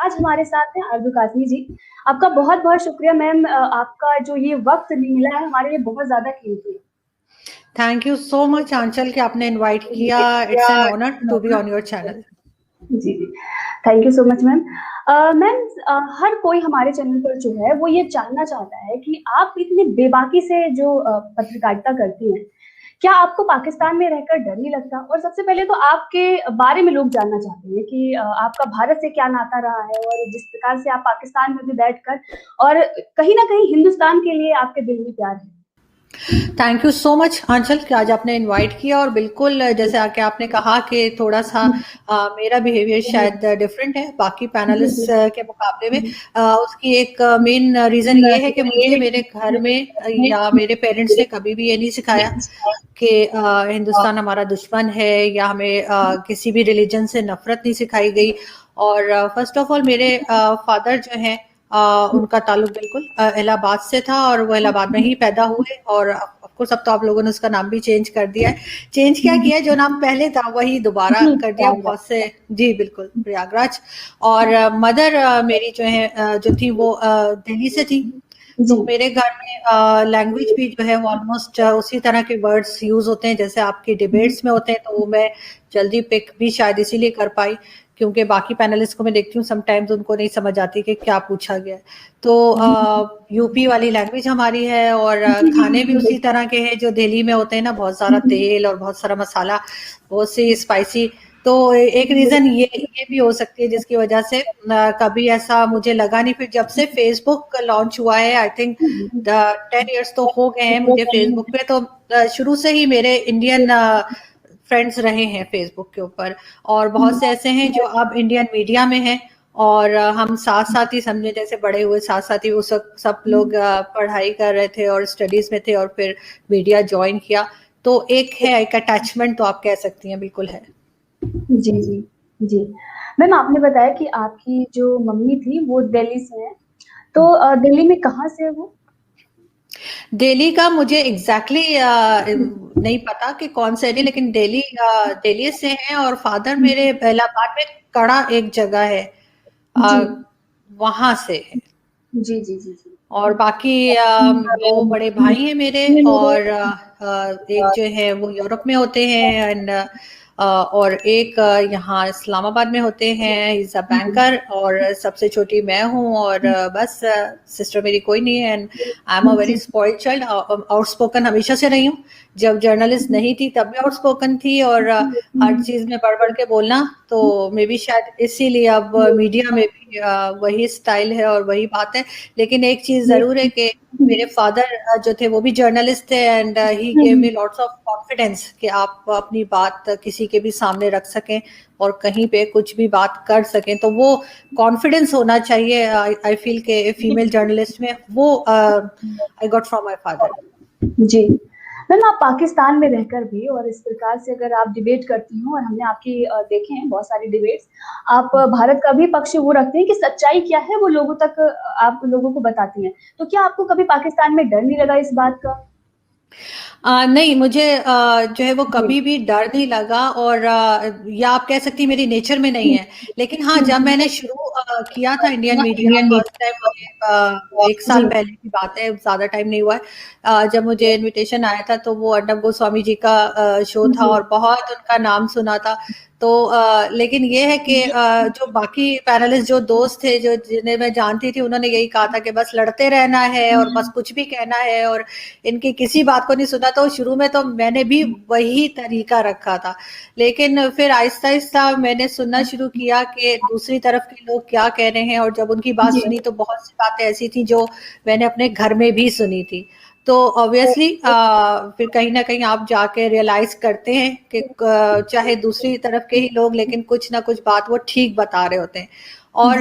आज हमारे साथ हैं आरज़ू काज़मी जी। आपका बहुत-बहुत शुक्रिया मैम, आपका जो ये वक़्त मिला है हमारे लिए बहुत ज़्यादा कीमती है। Thank you so much Anchal कि आपने इनवाइट किया। It's an honour to be on your channel. जी, जी। Thank you so much ma'am. Ma'am, हर कोई हमारे चैनल पर जो है वो ये जानना चाहता है कि आप इतनी बेबाकी से जो पत्रकारिता करती हैं, क्या आपको पाकिस्तान में रहकर डर नहीं लगता? और सबसे पहले तो आपके बारे में लोग जानना चाहते हैं कि आपका भारत से क्या नाता रहा है और जिस प्रकार से आप पाकिस्तान में भी बैठकर और कहीं न कहीं हिंदुस्तान के लिए आपके दिल में प्यार है। Thank you so much Anchal कि आज आपने इनवाइट किया। और बिल्कुल जैसे आके आपने कहा कि थोड़ा सा मेरा बिहेवियर शायद डिफरेंट है बाकी पैनलिस्ट के मुकाबले में। उसकी एक मेन रीज़न ये है कि मुझे मेरे घर में या मेरे पेरेंट्स ने कभी भी ये नहीं सिखाया कि हिंदुस्तान हमारा दुश्मन है या हमें किसी भी रिलीजन से नफरत नहीं सिखाई गई। और फर्स्ट ऑफ ऑल मेरे फादर जो हैं उनका ताल्लुक बिल्कुल इलाहाबाद से था और वो इलाहाबाद में ही पैदा हुए। और ऑफकोर्स अब तो आप लोगों ने उसका नाम भी चेंज कर दिया है। चेंज क्या किया है, जो नाम पहले था वही दोबारा कर दिया बहुत से। जी बिल्कुल, प्रयागराज। और मदर मेरी जो है जो थी वो दिल्ली से थी। तो मेरे घर में लैंग्वेज भी जो है वो ऑलमोस्ट उसी तरह के वर्ड्स यूज होते हैं जैसे आपकी डिबेट्स में होते हैं। तो वो मैं जल्दी पिक भी शायद इसीलिए कर पाई क्योंकि बाकी पैनलिस्ट को मैं देखती हूँ समटाइम्स उनको नहीं समझ आती कि क्या पूछा गया है। तो यूपी वाली लैंग्वेज हमारी है और खाने भी उसी तरह के हैं जो दिल्ली में होते हैं ना, बहुत सारा तेल और बहुत सारा मसाला, बहुत सी स्पाइसी। तो एक रीजन ये भी हो सकती है जिसकी वजह से कभी ऐसा मुझे लगा नहीं। फिर जब से फेसबुक लॉन्च हुआ है, आई थिंक 10 इयर्स तो हो गए हैं मुझे फेसबुक पे, तो शुरू से ही मेरे इंडियन फ्रेंड्स रहे हैं फेसबुक के ऊपर। और बहुत से ऐसे हैं जो अब इंडियन मीडिया में हैं और हम साथ साथ ही समझे जैसे बड़े हुए, साथ साथ ही उस वक्त सब लोग पढ़ाई कर रहे थे और स्टडीज में थे और फिर मीडिया ज्वाइन किया। तो एक है, एक अटैचमेंट तो आप कह सकती हैं बिल्कुल है। जी, जी, जी। मैम, आपने बताया कि आपकी जो मम्मी थी वो दिल्ली से हैं, तो दिल्ली में कहाँ से है वो? दिल्ली का मुझे एग्जैक्टली नहीं पता कि कौन से एरिया, लेकिन दिल्ली से हैं। और फादर मेरे इलाहाबाद में कड़ा एक जगह है वहां से है। जी, जी, जी, जी। और बाकी दो बड़े भाई हैं मेरे और एक जो है वो यूरोप में होते हैं एंड और एक यहाँ इस्लामाबाद में होते हैं, इज अ बैंकर। और सबसे छोटी मैं हूँ और बस सिस्टर मेरी कोई नहीं है। And I am a very spoiled child. Outspoken हमेशा से रही हूँ, जब जर्नलिस्ट नहीं थी तब भी आउटस्पोकन थी और हर चीज में बढ़ बढ़ के बोलना। तो मे बी शायद इसीलिए अब मीडिया में भी वही स्टाइल है और वही बात है। लेकिन एक चीज जरूर है कि मेरे फादर जो थे वो भी जर्नलिस्ट थे and he gave me lots of confidence कि आप अपनी बात किसी के भी सामने रख सकें और कहीं पे कुछ भी बात कर सकें। तो वो कॉन्फिडेंस होना चाहिए आई फील के फीमेल जर्नलिस्ट में, वो I got from my father. जी। मैम, आप पाकिस्तान में रहकर भी और इस प्रकार से अगर आप डिबेट करती हो और हमने आपकी देखे हैं बहुत सारी डिबेट्स, आप भारत का भी पक्ष वो रखते हैं कि सच्चाई क्या है वो लोगों तक आप लोगों को बताती हैं। तो क्या आपको कभी पाकिस्तान में डर नहीं लगा इस बात का? नहीं, मुझे जो है वो कभी भी डर नहीं लगा और या आप कह सकती मेरी नेचर में नहीं है। लेकिन हाँ, जब मैंने शुरू किया था इंडियन मीडिया फर्स्ट टाइम, मुझे 1 साल पहले की बात है, ज़्यादा टाइम नहीं हुआ है। जब मुझे इनविटेशन आया था तो वो अर्नब गोस्वामी जी का शो था और बहुत उनका नाम सुना था। तो लेकिन ये है कि जो बाकी पैनलिस्ट जो दोस्त थे जो जिन्हें मैं जानती थी, उन्होंने यही कहा था कि बस लड़ते रहना है और बस कुछ भी कहना है और इनकी किसी बात को नहीं सुना। तो शुरू में तो मैंने भी वही तरीका रखा था, लेकिन फिर आहिस्ता आहिस्ता मैंने सुनना शुरू किया कि दूसरी तरफ के लोग क्या कह रहे हैं। और जब उनकी बात सुनी तो बहुत सी बातें ऐसी थी जो मैंने अपने घर में भी सुनी थी। तो ऑब्वियसली फिर कहीं ना कहीं आप जाके रियलाइज करते हैं कि चाहे दूसरी तरफ के ही लोग, लेकिन कुछ ना कुछ बात वो ठीक बता रहे होते हैं। और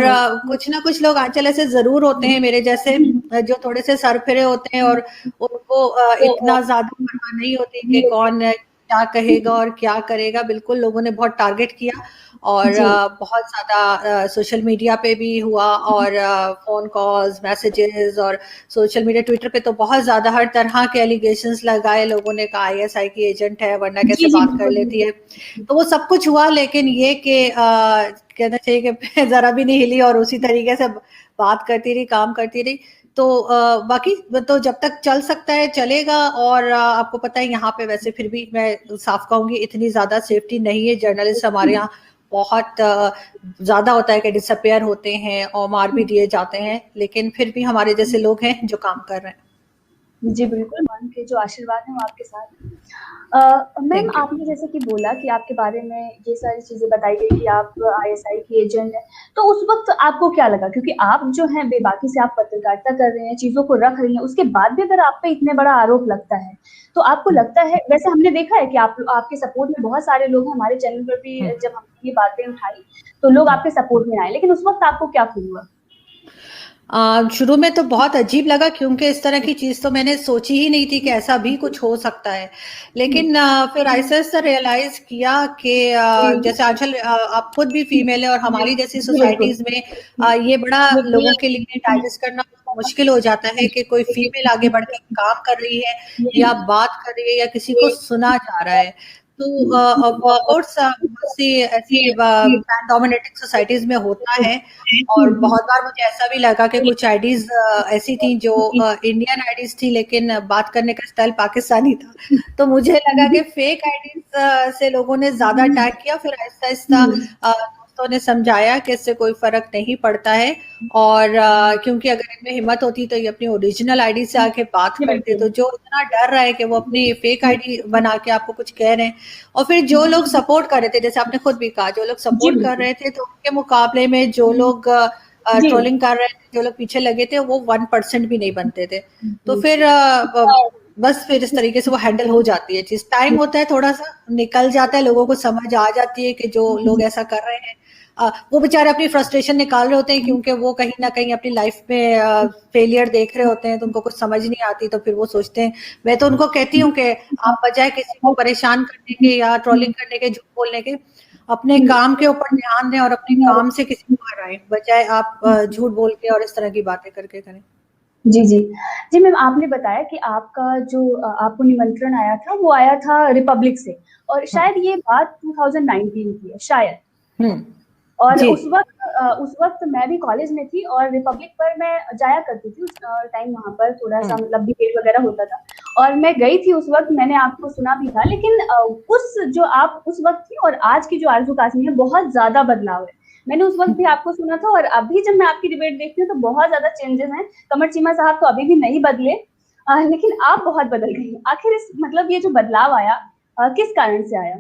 कुछ ना कुछ लोग आंचल ऐसे जरूर होते हैं मेरे जैसे जो थोड़े से सर फिरे होते हैं और उनको इतना ज्यादा परवाह नहीं होती कि कौन क्या कहेगा और क्या करेगा, बिल्कुल लोगों ने बहुत टारगेट किया और जी। बहुत ज़्यादा सोशल मीडिया पे भी हुआ और फ़ोन कॉल्स, मैसेजेस और सोशल मीडिया, ट्विटर पे तो बहुत ज़्यादा हर तरह के एलिगेशंस लगाए लोगों ने, कहा आईएसआई की एजेंट है वरना जी, कैसे जी, बात कर बिल्कुल, लेती है। बिल्कुल। तो वो सब कुछ हुआ, लेकिन ये कि कहना चाहिए कि मैं ज़रा भी नहीं हिली और उसी तरीके से बात करती रही, काम करती रही। तो बाकी तो जब तक चल सकता है चलेगा। और आपको पता है यहाँ पे वैसे फिर भी मैं साफ कहूँगी इतनी ज़्यादा सेफ्टी नहीं है। जर्नलिस्ट हमारे यहाँ बहुत ज़्यादा होता है कि डिसअपियर होते हैं और मार भी दिए जाते हैं, लेकिन फिर भी हमारे जैसे लोग हैं जो काम कर रहे हैं। जी, बिल्कुल, भगवान के जो आशीर्वाद हैं वो आपके साथ हैं। Ma'am thank you. आपने जैसे कि बोला कि आपके बारे में ये सारी चीज़ें बताई गई कि आप आईएसआई की एजेंट हैं, तो उस वक़्त आपको क्या लगा? क्योंकि आप जो हैं बेबाकी से आप पत्रकारिता कर रहे हैं, चीज़ों को रख रही हैं, उसके बाद भी अगर आप पे इतने बड़ा आरोप लगता है, तो आपको लगता है वैसे हमने देखा है कि आपके सपोर्ट में बहुत सारे लोग हैं, हमारे चैनल पर भी हुँ, जब हमने ये बातें उठाई, तो लोग हुँ। आपके सपोर्ट में आए, लेकिन उस वक़्त आपको क्या फ़ील हुआ? शुरू में तो बहुत अजीब लगा क्योंकि इस तरह की चीज़ तो मैंने सोची ही नहीं थी कि ऐसा भी कुछ हो सकता है। हुँ, लेकिन फिर आहिस्ता-आहिस्ता रियलाइज़ किया कि जी, जैसे आजकल आप खुद भी फीमेल है और हमारी जैसी जी, बिल्कुल। सोसाइटीज़ में ये बड़ा लोगों के लिए डाइजेस्ट करना मुश्किल हो जाता है कि कोई फीमेल आगे बढ़ के काम कर रही है या बात कर रही है या किसी को सुना जा रहा है। तो ऑफ कोर्स बहुत सी ऐसी मैन डोमिनेटेड सोसाइटीज़ में होता है। और बहुत बार मुझे ऐसा भी लगा कि कुछ आईडीज़ ऐसी थी जो इंडियन आईडीज़ थी, लेकिन बात करने का स्टाइल पाकिस्तानी था। तो मुझे लगा कि फेक आईडीज़ से लोगों ने ज़्यादा अटैक किया। फिर आहिस्ता-आहिस्ता दोस्तों ने समझाया कि इससे कोई फ़र्क नहीं पड़ता है और क्योंकि अगर इनमें हिम्मत होती तो ये अपनी ओरिजिनल आईडी से आके बात जी, करते। बिल्कुल। तो जो इतना डर रहा है कि वो अपनी फेक आईडी बना के आपको कुछ कह रहे हैं और फिर जो लोग सपोर्ट कर रहे थे, जैसे आपने खुद भी कहा, जो लोग जी, सपोर्ट कर बिल्कुल। रहे थे तो उनके मुकाबले में जो लोग जी। ट्रोलिंग कर रहे थे, जो लोग पीछे लगे थे, वो 1% भी नहीं बनते थे। तो जी। फिर बस फिर इस तरीके से वो हैंडल हो जाती है चीज़। टाइम होता है, थोड़ा-सा निकल जाता है, लोगों को समझ आ जाती है कि जो लोग ऐसा कर रहे हैं वो बेचारे अपनी फ्रस्ट्रेशन निकाल रहे होते हैं क्योंकि वो कहीं न कहीं अपनी लाइफ में फेलियर देख रहे होते हैं, तो उनको कुछ समझ नहीं आती, तो फिर वो सोचते हैं। मैं तो उनको कहती हूँ कि आप बजाय किसी को परेशान करने के या ट्रोलिंग करने के, झूठ बोलने के, अपने काम के ऊपर ध्यान दें और अपने काम से किसी को हराएँ, बजाय आप झूठ बोल के और इस तरह की बातें करके करें। जी, जी। जी, मैम आपने बताया कि आपका जो आपको निमंत्रण आया था, वो आया था रिपब्लिक से और हुँ, शायद ये बात 2019 की है, शायद। हुँ, और जी। उस वक़्त मैं भी कॉलेज में थी और रिपब्लिक पर मैं जाया करती थी उस टाइम वहाँ पर हुँ, थोड़ा-सा मतलब डिबेट वग़ैरह होता था और मैं गई थी उस वक़्त मैंने आपको सुना भी था लेकिन उस जो आप उस वक़्त थी और आज की जो आरज़ू काज़मी है बहुत ज़्यादा बदलाव है। मैंने उस वक़्त भी आपको सुना था और अभी जब मैं आपकी डिबेट देखती हूँ तो बहुत ज़्यादा चेंजेज़ हैं। कमर चीमा साहब तो अभी भी नहीं बदले लेकिन आप बहुत बदल गई हैं। आखिर इस मतलब ये जो बदलाव आया किस कारण से आया?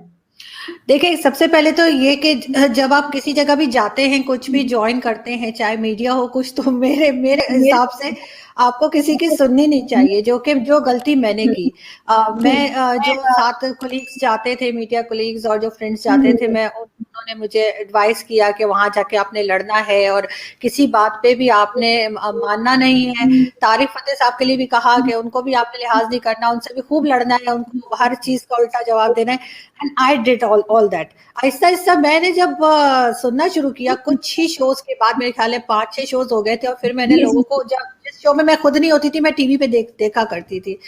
देखिए, सबसे पहले तो ये कि जब आप किसी जगह भी जाते हैं, कुछ भी जॉइन करते हैं, चाहे मीडिया हो कुछ, तो मेरे मेरे हिसाब से आपको किसी की सुननी नहीं चाहिए, जो गलती मैंने की। जी। मैं जो साथ कलीग्स जाते थे, मीडिया कलीग्स और जो फ्रेंड्स जाते थे, हुँ, मैं उन्होंने मुझे एडवाइस किया कि वहाँ जाके आपने लड़ना है और किसी बात पे भी आपने मानना नहीं है। तारिक फ़तेह साहब के लिए भी कहा कि उनको भी आपने लिहाज़ नहीं करना, उनसे भी खूब लड़ना है, उनको हर चीज़ का उल्टा जवाब देना है। And I did all that. आहिस्ता-आहिस्ता मैंने जब सुनना शुरू किया, कुछ ही शोज़ के बाद मेरे ख़्याल है 5-6 शोज़ हो गए थे और फिर मैंने जी, लोगों जी। को जब जिस शो में मैं खुद नहीं होती थी, मैं टीवी पे देखा करती थी।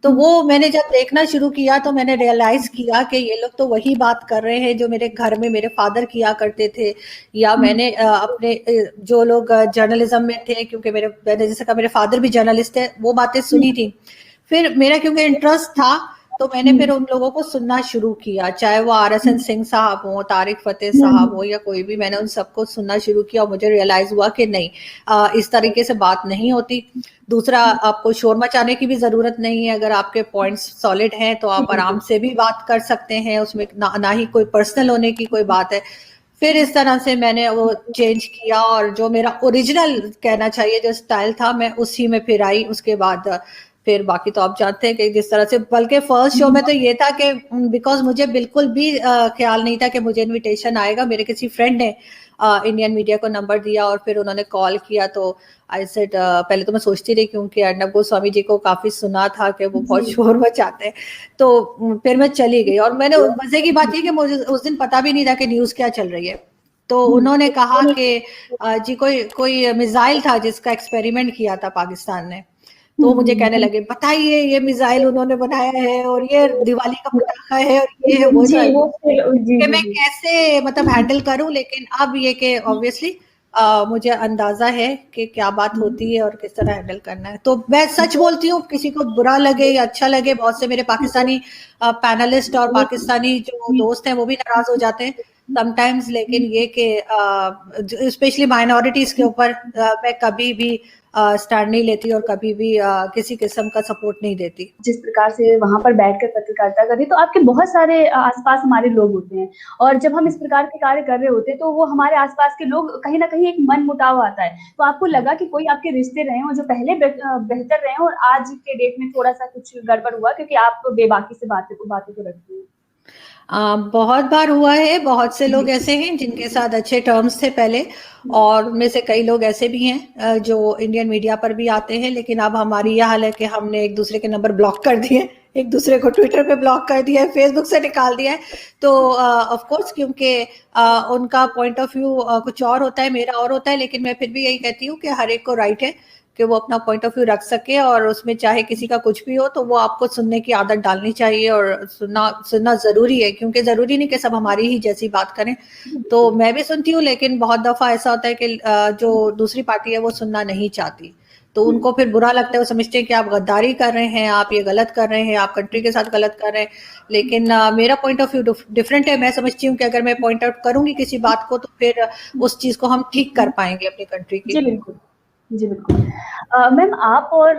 तो वो मैंने जब देखना शुरू किया तो मैंने रियलाइज़ किया कि ये लोग तो वही बात कर रहे हैं जो मेरे घर में मेरे फ़ादर किया करते थे या मैंने अपने जो लोग जर्नलिज़्म में थे क्योंकि मैंने जैसे कहा मेरे फ़ादर भी जर्नलिस्ट थे, वो बातें सुनी थी। फिर मेरा क्योंकि इंटरेस्ट था तो मैंने फिर उन लोगों को सुनना शुरू किया, चाहे वो आरएसएन सिंह साहब हों, तारिक फ़तेह साहब हों या कोई भी, मैंने उन सबको सुनना शुरू किया और मुझे रियलाइज़ हुआ कि नहीं इस तरीके से बात नहीं होती। दूसरा, आपको शोर मचाने की भी ज़रूरत नहीं है, अगर आपके पॉइंट्स सॉलिड हैं तो आप आराम से भी बात कर सकते हैं, उसमें ना ही कोई पर्सनल होने की कोई बात है। फिर इस तरह से मैंने वो चेंज किया और जो मेरा ओरिजिनल कहना चाहिए जो स्टाइल था मैं उसी में फिर आई। उसके बाद फिर बाकी तो आप जानते हैं कि जिस तरह से, बल्कि फर्स्ट शो में तो ये था कि बिकॉज मुझे बिल्कुल भी ख्याल नहीं था कि मुझे इनविटेशन आएगा, मेरे किसी फ्रेंड ने इंडियन मीडिया को नंबर दिया और फिर उन्होंने कॉल किया, तो आई सेड पहले तो मैं सोचती रही क्योंकि अर्नब गोस्वामी जी को काफी सुना था कि वो बहुत शोर मचाते हैं, तो फिर मैं चली गई। और मैंने, मजे की बात ये कि मुझे उस दिन पता भी नहीं था कि न्यूज क्या चल रही है, तो उन्होंने कहा कि जी कोई कोई मिसाइल था जिसका एक्सपेरिमेंट किया था पाकिस्तान ने, तो मुझे कहने लगे बताइए ये मिसाइल उन्होंने बनाया है और ये दिवाली का पटाखा है और ये है वो है, कि मैं कैसे मतलब हैंडल करूं। लेकिन अब ये कि ऑब्वियसली मुझे अंदाजा है कि क्या बात होती है और किस तरह हैंडल करना है। तो मैं सच बोलती हूँ, किसी को बुरा लगे या अच्छा लगे, बहुत से मेरे पाकिस्तानी पैनलिस्ट और पाकिस्तानी जो दोस्त हैं वो भी नाराज हो जाते हैं समटाइम्स, लेकिन ये कि स्पेशली माइनॉरिटीज के ऊपर मैं कभी भी स्टैंड नहीं लेती और कभी भी किसी किस्म का सपोर्ट नहीं देती। जिस प्रकार से वहाँ पर बैठकर पत्रकारिता कर रही, तो आपके बहुत सारे आसपास हमारे लोग होते हैं, और जब हम इस प्रकार के कार्य कर रहे होते हैं तो वो हमारे आसपास के लोग कहीं न कहीं एक मन मुटाव आता है। तो आपको लगा कि कोई आपके रिश्ते रहे हों जो पहले बेहतर रहे हों और आज के डेट में थोड़ा-सा कुछ गड़बड़ हुआ क्योंकि आप बेबाकी से बातें को रखती हैं? बहुत बार हुआ है, बहुत से लोग ऐसे हैं जिनके साथ अच्छे टर्म्स थे पहले, और उनमें से कई लोग ऐसे भी हैं जो इंडियन मीडिया पर भी आते हैं, लेकिन अब हमारी यह हाल है कि हमने एक दूसरे के नंबर ब्लॉक कर दिए, एक दूसरे को ट्विटर पे ब्लॉक कर दिया है, फेसबुक से निकाल दिया है। तो ऑफ कोर्स क्योंकि उनका पॉइंट ऑफ व्यू कुछ और होता है, मेरा और होता है, लेकिन मैं फिर भी यही कहती हूँ कि हर एक को राइट है कि वो अपना पॉइंट ऑफ व्यू रख सके, और उसमें चाहे किसी का कुछ भी हो तो वो आपको सुनने की आदत डालनी चाहिए, और सुनना जरूरी है, क्योंकि जरूरी नहीं कि सब हमारी ही जैसी बात करें। तो मैं भी सुनती हूँ, लेकिन बहुत दफा ऐसा होता है कि जो दूसरी पार्टी है वो सुनना नहीं चाहती, तो उनको फिर बुरा लगता है, वो समझते हैं कि आप गद्दारी कर रहे हैं, आप ये गलत कर रहे हैं, आप कंट्री के साथ गलत कर रहे हैं। लेकिन मेरा पॉइंट ऑफ व्यू डिफरेंट है। मैं समझती हूँ कि अगर मैं पॉइंट आउट करूंगी किसी बात को तो फिर उस चीज को हम ठीक कर पाएंगे अपनी कंट्री की। जी बिल्कुल, जी बिल्कुल। मैम आप और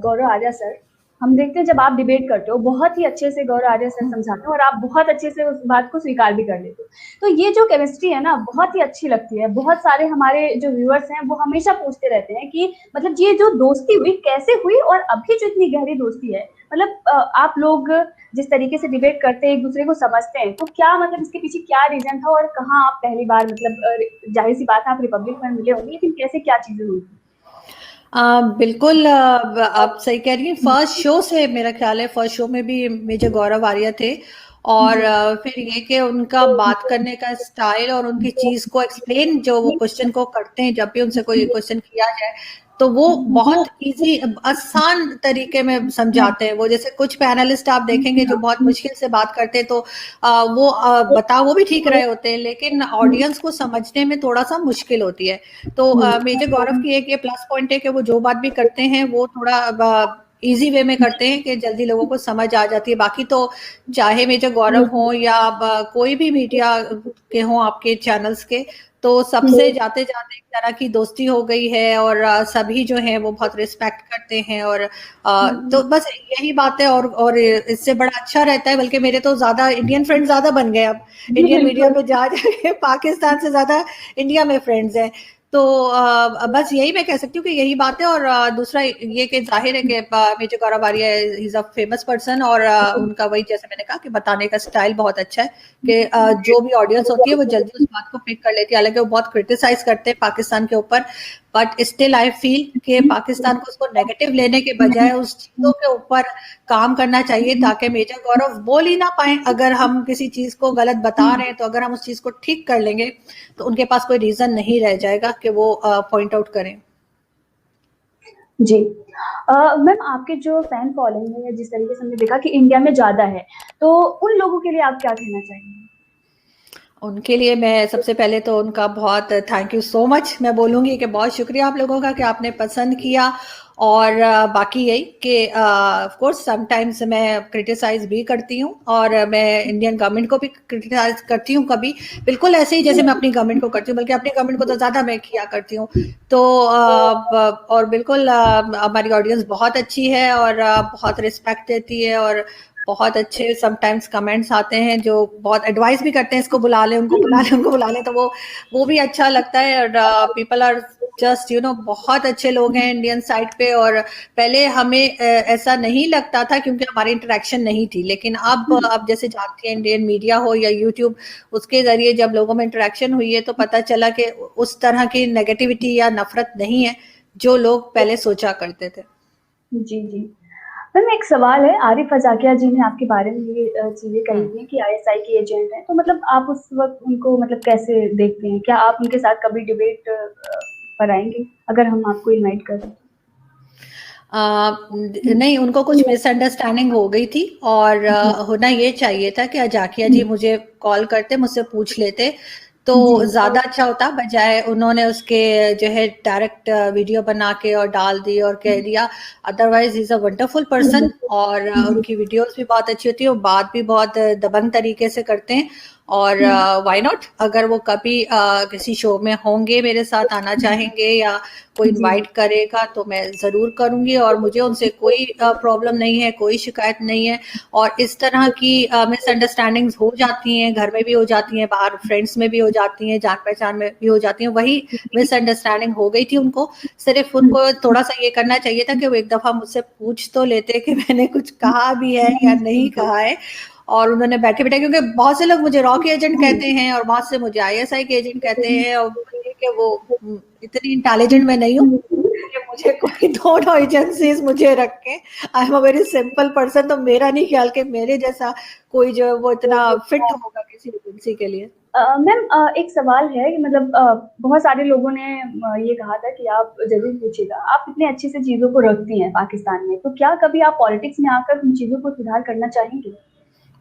गौरव आर्या सर, हम देखते हैं जब आप डिबेट करते हो बहुत ही अच्छे से गौरव आर्या सर समझाते हैं और आप बहुत अच्छे से उस बात को स्वीकार भी कर लेते हो। तो ये जो केमिस्ट्री है ना बहुत ही अच्छी लगती है। बहुत सारे हमारे जो व्यूअर्स हैं वो हमेशा पूछते रहते हैं कि मतलब ये जो दोस्ती हुई कैसे हुई और अभी जो इतनी गहरी दोस्ती है, मतलब आप लोग जिस तरीके से डिबेट करते हैं, एक दूसरे को समझते हैं, तो क्या मतलब इसके पीछे क्या रीजन था और कहाँ आप पहली बार मतलब जाहिर सी बात है आप रिपब्लिक में मिले होंगे, लेकिन कैसे क्या चीजें हुई थी? बिल्कुल, आप सही कह रही हैं। फर्स्ट शो से मेरा ख्याल है, फर्स्ट शो में भी मेजर गौरव आर्या थे, और फिर ये कि उनका बात करने का स्टाइल और उनकी चीज को एक्सप्लेन, जो वो क्वेश्चन को करते हैं, जब भी उनसे कोई क्वेश्चन किया जाए तो वो बहुत इजी आसान तरीके में समझाते हैं। वो जैसे कुछ पैनलिस्ट आप देखेंगे जो बहुत मुश्किल से बात करते हैं, तो वो वो भी ठीक रहे होते हैं, लेकिन ऑडियंस को समझने में थोड़ा सा मुश्किल होती है। तो मेजर गौरव की एक ये प्लस पॉइंट है कि वो जो बात भी करते हैं वो थोड़ा इजी वे में करते हैं कि जल्दी लोगों को समझ आ जाती है। बाकी तो चाहे मेजर गौरव हो या कोई भी मीडिया के हो आपके चैनल्स के, तो सबसे जाते जाते एक तरह की दोस्ती हो गई है, और सभी जो हैं वो बहुत रिस्पेक्ट करते हैं, और तो बस यही बात है। और इससे बड़ा अच्छा रहता है, बल्कि मेरे तो ज्यादा इंडियन फ्रेंड्स ज्यादा बन गए अब, इंडियन मीडिया में जा जाके पाकिस्तान से ज्यादा इंडिया में फ्रेंड्स हैं। तो बस यही मैं कह सकती हूँ कि यही बात है। और दूसरा ये कि जाहिर है कि major Gaurav Arya is a famous person, और उनका वही जैसे मैंने कहा कि बताने का स्टाइल बहुत अच्छा है कि जो भी ऑडियंस होती है वो जल्दी उस बात को पिक कर लेती है। हालांकि वो बहुत क्रिटिसाइज करते हैं पाकिस्तान के ऊपर, बट स्टिल आई फील कि पाकिस्तान को उसको नेगेटिव लेने के बजाय उस चीजों के ऊपर काम करना चाहिए, ताकि मेजर गौरव बोल ही ना पाए। अगर हम किसी चीज को गलत बता रहे हैं तो अगर हम उस चीज को ठीक कर लेंगे तो उनके पास कोई रीजन नहीं रह जाएगा कि वो पॉइंट आउट करें। जी। मैम आपके जो फैन फॉलोइंग है, जिस तरीके से हमने देखा कि इंडिया में ज्यादा है, तो उन लोगों के लिए आप क्या कहना चाहेंगे? उनके लिए मैं सबसे पहले तो उनका बहुत थैंक यू सो मच मैं बोलूँगी कि बहुत शुक्रिया आप लोगों का कि आपने पसंद किया। और बाकी यही कि ऑफ कोर्स समटाइम्स मैं क्रिटिसाइज भी करती हूँ, और मैं इंडियन गवर्नमेंट को भी क्रिटिसाइज करती हूँ कभी, बिल्कुल ऐसे ही जैसे मैं अपनी गवर्नमेंट को करती हूँ, बल्कि अपनी गवर्नमेंट को तो ज़्यादा मैं किया करती हूँ। तो और बिल्कुल हमारी ऑडियंस बहुत अच्छी है, और बहुत रिस्पेक्ट देती है, और बहुत अच्छे समटाइम्स कमेंट्स आते हैं जो बहुत एडवाइस भी करते हैं, इसको बुला लें, उनको बुला लें, उनको बुला लें, तो वो भी अच्छा लगता है। और पीपल आर जस्ट बहुत अच्छे लोग हैं इंडियन साइड पे। और पहले हमें ऐसा नहीं लगता था क्योंकि हमारी इंटरेक्शन नहीं थी, लेकिन अब जैसे जानती हैं इंडियन मीडिया हो या यूट्यूब, उसके जरिए जब लोगों में इंटरेक्शन हुई है तो पता चला कि उस तरह की नेगेटिविटी या नफरत नहीं है जो लोग पहले सोचा करते थे। जी, जी। मैम एक सवाल है, आरिफ अज़ाकिया जी ने आपके बारे में ये चीज़ें कही हुई हैं कि आईएसआई के एजेंट हैं, तो मतलब आप उस वक़्त उनको मतलब कैसे देखते हैं? क्या आप उनके साथ कभी डिबेट पर आएँगे, अगर हम आपको इनवाइट करें? नहीं, उनको कुछ मिसअंडरस्टैंडिंग हो गई थी और होना ये चाहिए था कि अजाकिया जी मुझे कॉल करते, मुझसे पूछ लेते तो ज्यादा अच्छा होता, बजाय उन्होंने उसके जो है डायरेक्ट वीडियो बना के और डाल दी और कह दिया। Otherwise is a wonderful person और उनकी वीडियोस भी बहुत अच्छी होती है और बात भी बहुत दबंग तरीके से करते हैं। और व्हाई नॉट, अगर वो कभी किसी शो में होंगे, मेरे साथ आना चाहेंगे या कोई इनवाइट करेगा तो मैं जरूर करूंगी। और मुझे उनसे कोई प्रॉब्लम नहीं है, कोई शिकायत नहीं है। और इस तरह की मिसअंडरस्टैंडिंग्स हो जाती हैं, घर में भी हो जाती हैं, बाहर फ्रेंड्स में भी हो जाती हैं, जान पहचान में भी हो जाती हैं। वही मिसअंडरस्टैंडिंग हो गई थी उनको। सिर्फ उनको थोड़ा सा ये करना चाहिए था कि वो एक दफा मुझसे पूछ तो लेते कि मैंने कुछ कहा भी है या नहीं कहा है। और उन्होंने बैठे बैठे, क्योंकि बहुत से लोग मुझे रॉ के एजेंट कहते हैं और बहुत से मुझे आईएसआई के एजेंट कहते हैं, और कि वो इतनी इंटेलिजेंट मैं नहीं हूँ कि मुझे कोई दोनों एजेंसीज मुझे रखे। I am a very simple person, तो मेरा नहीं ख्याल कि मेरे जैसा कोई जो है वो इतना फिट होगा किसी एजेंसी के लिए। मैम एक सवाल है कि मतलब बहुत सारे लोगों ने ये कहा था कि आप ज़रूर पूछिएगा, आप इतने अच्छे से चीज़ों को रखती हैं पाकिस्तान में, तो क्या कभी आप पॉलिटिक्स में आकर उन चीज़ों को सुधार करना चाहेंगे?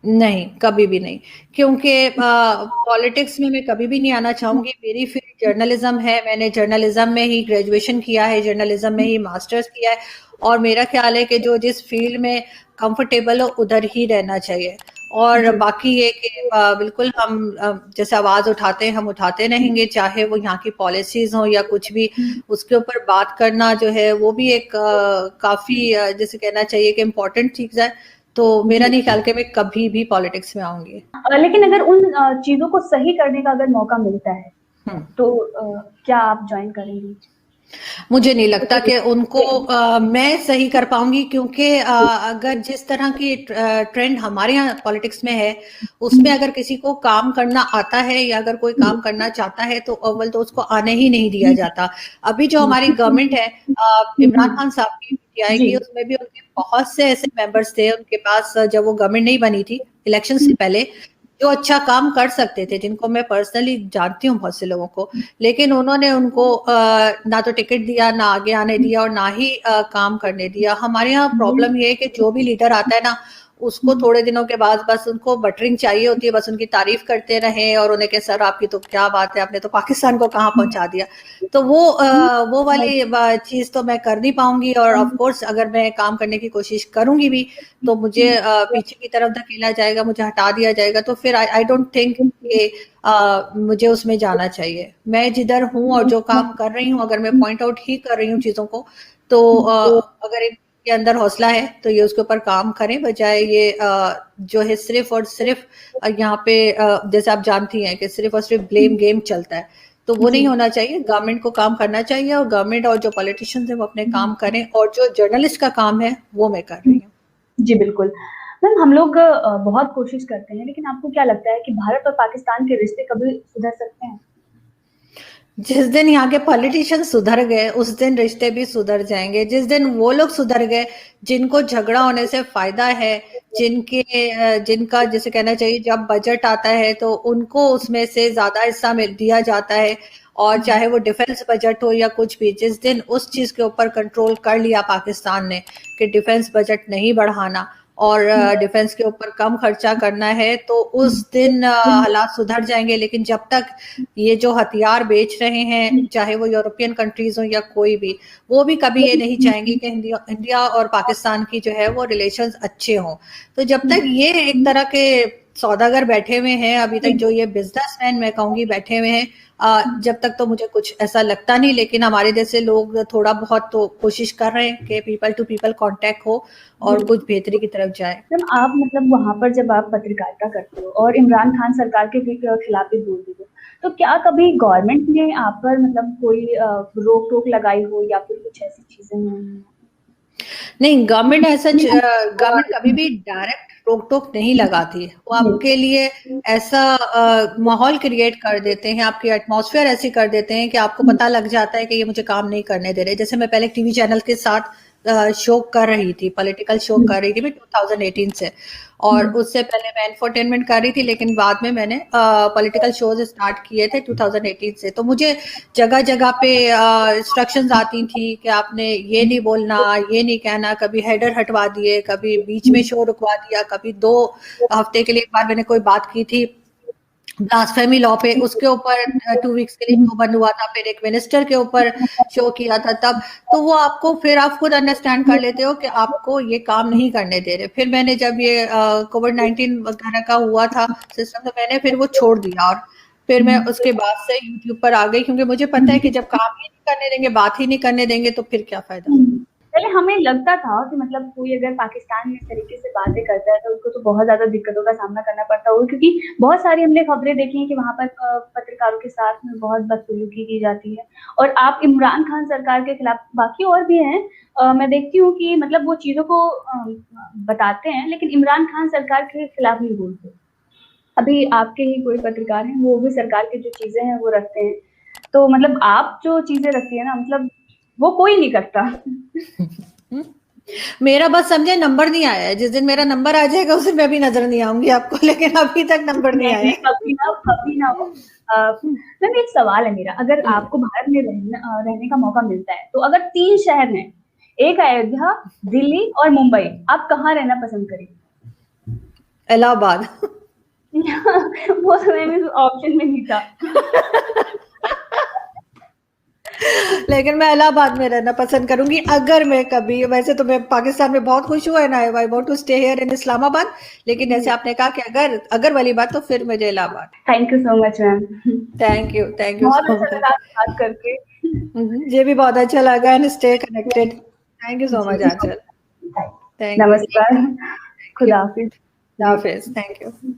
नहीं, कभी भी नहीं, क्योंकि पॉलिटिक्स में मैं कभी भी नहीं आना चाहूंगी। मेरी फील्ड जर्नलिज्म है, मैंने जर्नलिज्म में ही ग्रेजुएशन किया है, जर्नलिज्म में ही मास्टर्स किया है। और मेरा ख्याल है कि जो जिस फील्ड में कंफर्टेबल हो उधर ही रहना चाहिए। और बाकी ये कि बिल्कुल हम जैसे आवाज उठाते हैं, हम उठाते रहेंगे, चाहे वो यहाँ की पॉलिसीज हो या कुछ भी। उसके ऊपर बात करना जो है वो भी एक काफी जैसे कहना चाहिए कि इम्पोर्टेंट चीज है। तो मेरा नहीं ख्याल कि मैं कभी भी पॉलिटिक्स में आऊंगी। लेकिन अगर उन चीज़ों को सही करने का अगर मौका मिलता है, तो क्या आप जॉइन करेंगी? मुझे नहीं लगता कि उनको मैं सही कर पाऊंगी, क्योंकि अगर जिस तरह की ट्रेंड हमारे यहाँ पॉलिटिक्स में है, उसमें अगर किसी को काम करना आता है या अगर कोई काम करना चाहता है तो अव्वल तो उसको आने ही नहीं दिया जाता। अभी जो हमारी गवर्नमेंट है, इमरान खान साहब की पीटीआई की, उसमें भी उनके बहुत से ऐसे मेंबर्स थे उनके पास जब वो गवर्नमेंट नहीं बनी थी इलेक्शन से पहले, जो अच्छा काम कर सकते थे, जिनको मैं पर्सनली जानती हूँ बहुत से लोगों को। लेकिन उन्होंने उनको ना तो टिकट दिया, ना आगे आने दिया और ना ही काम करने दिया। हमारे यहाँ प्रॉब्लम ये है कि जो भी लीडर आता है ना, उसको थोड़े दिनों के बाद बस उनको बटरिंग चाहिए होती है, बस उनकी तारीफ करते रहें और उन्हें कहे सर आपकी तो क्या बात है, आपने तो पाकिस्तान को कहाँ पहुंचा दिया। तो वो वाली चीज तो मैं कर नहीं पाऊंगी। और ऑफ कोर्स अगर मैं काम करने की कोशिश करूंगी भी तो मुझे पीछे की तरफ धकेला जाएगा, मुझे हटा दिया जाएगा। तो फिर आई डोंट थिंक कि मुझे उसमें जाना चाहिए। मैं जिधर हूँ और जो काम कर रही हूँ, अगर मैं पॉइंट आउट ही कर रही हूँ चीजों को, तो अगर इनके अंदर हौसला है तो ये उसके ऊपर काम करें, बजाय ये जो है सिर्फ और सिर्फ यहाँ पे जैसे आप जानती हैं कि सिर्फ और सिर्फ ब्लेम गेम चलता है। तो वो नहीं होना चाहिए। गवर्नमेंट को काम करना चाहिए और गवर्नमेंट और जो पॉलिटिशियंस हैं वो अपने काम करें, और जो जर्नलिस्ट का काम है वो मैं कर रही हूँ। जी, बिल्कुल। मैम हम लोग बहुत कोशिश करते हैं, लेकिन आपको क्या लगता है कि भारत और पाकिस्तान के रिश्ते कभी सुधर सकते हैं? जिस दिन यहाँ के पॉलिटिशियन सुधर गए उस दिन रिश्ते भी सुधर जाएंगे। जिस दिन वो लोग सुधर गए जिनको झगड़ा होने से फायदा है, जिनका जैसे कहना चाहिए जब बजट आता है तो उनको उसमें से ज्यादा हिस्सा दिया जाता है, और चाहे वो डिफेंस बजट हो या कुछ भी, जिस दिन उस चीज के ऊपर कंट्रोल कर लिया पाकिस्तान ने कि डिफेंस बजट नहीं बढ़ाना और डिफेंस के ऊपर कम खर्चा करना है, तो उस दिन हालात सुधर जाएंगे। लेकिन जब तक ये जो हथियार बेच रहे हैं, चाहे वो यूरोपियन कंट्रीज हो या कोई भी, वो भी कभी ये नहीं चाहेंगे कि इंडिया और पाकिस्तान की जो है वो रिलेशंस अच्छे हों। तो जब तक ये एक तरह के सौदागर बैठे हुए हैं, अभी तक जो ये बिजनेसमैन मैं कहूंगी बैठे हुए हैं, जब तक तो मुझे कुछ ऐसा लगता नहीं। लेकिन हमारे जैसे लोग थोड़ा बहुत तो कोशिश कर रहे हैं कि पीपल टू पीपल कांटेक्ट हो और कुछ बेहतरी की तरफ जाए। मैम आप मतलब वहाँ पर जब आप पत्रकारिता करते हो और इमरान खान सरकार के खिलाफ भी बोलते हो, तो क्या कभी गवर्नमेंट ने आप पर मतलब कोई रोक-टोक लगाई हो या फिर कुछ ऐसी चीज़ें हैं? नहीं, गवर्नमेंट कभी भी डायरेक्ट रोक-टोक नहीं लगाती है। वो आपके लिए ऐसा माहौल क्रिएट कर देते हैं, आपकी एटमॉस्फेयर ऐसी कर देते हैं कि आपको पता लग जाता है कि ये मुझे काम नहीं करने दे रहे। जैसे मैं पहले टीवी चैनल के साथ शो कर रही थी, पॉलिटिकल शो कर रही थी मैं 2018 से, और उससे पहले मैं इंफोटेनमेंट कर रही थी, लेकिन बाद में मैंने पॉलिटिकल शोज स्टार्ट किए थे 2018 से। तो मुझे जगह जगह पे इंस्ट्रक्शंस आती थी कि आपने ये नहीं बोलना, ये नहीं कहना। कभी हेडर हटवा दिए, कभी बीच में शो रुकवा दिया, कभी 2 हफ्ते के लिए एक बार मैंने कोई बात की थी ब्लास्फेमी लॉ पे, उसके ऊपर 2 वीक्स के लिए शो बंद हुआ था। फिर एक मिनिस्टर के ऊपर शो किया था तब। तो वो आपको, फिर आप खुद अंडरस्टैंड कर लेते हो कि आपको ये काम नहीं करने दे रहे। फिर मैंने जब ये कोविड-19 वगैरह का हुआ था सिस्टम, तो मैंने फिर वो छोड़ दिया, और फिर मैं उसके बाद से यूट्यूब पर आ गई, क्योंकि मुझे पता है कि जब काम ही नहीं करने देंगे, बात ही नहीं करने देंगे, तो फिर क्या फायदा। पहले हमें लगता था कि मतलब कोई अगर पाकिस्तान में इस तरीके से बातें करता है तो उसको तो बहुत ज़्यादा दिक्कतों का सामना करना पड़ता होगा, क्योंकि बहुत सारी हमने खबरें देखी हैं कि वहाँ पर पत्रकारों के साथ में बहुत बदसलूकी की जाती है। और आप इमरान खान सरकार के खिलाफ, बाकी और भी हैं, मैं देखती हूँ कि मतलब वो चीज़ों को बताते हैं, लेकिन इमरान खान सरकार के खिलाफ नहीं बोलते। अभी आपके ही कोई पत्रकार हैं, वो भी सरकार की जो चीज़ें हैं वो रखते हैं। तो मतलब आप जो चीज़ें रखती है ना, मतलब वो कोई नहीं करता। मेरा बस समझे नंबर नहीं आया है। जिस दिन मेरा नंबर आ जाएगा उस दिन मैं भी नजर नहीं आऊंगी आपको, लेकिन अभी तक नंबर नहीं आया। कभी ना हो। मैम एक सवाल है मेरा, अगर आपको भारत में रहने का मौका मिलता है, तो अगर 3 शहर हैं, एक अयोध्या, दिल्ली और मुंबई, आप कहाँ रहना पसंद करेंगे? इलाहाबाद। वो समय में ऑप्शन में नहीं था। लेकिन मैं इलाहाबाद में रहना पसंद करूंगी अगर मैं कभी, वैसे तो मैं पाकिस्तान में बहुत खुश हुआ, and I want to stay here in Islamabad, लेकिन जैसे आपने कहा कि अगर वाली बात, तो फिर मुझे Allahabad. Thank you so much ma'am. Thank you बहुत सो अच्छा मच। लगा आपसे बात करके। मुझे भी बहुत अच्छा लगा, and stay connected. Thank you so much जी, आंचल। Thank you. नमस्कार, थैंक यू। खुदा हाफिज। जी। हाफिज। Thank you.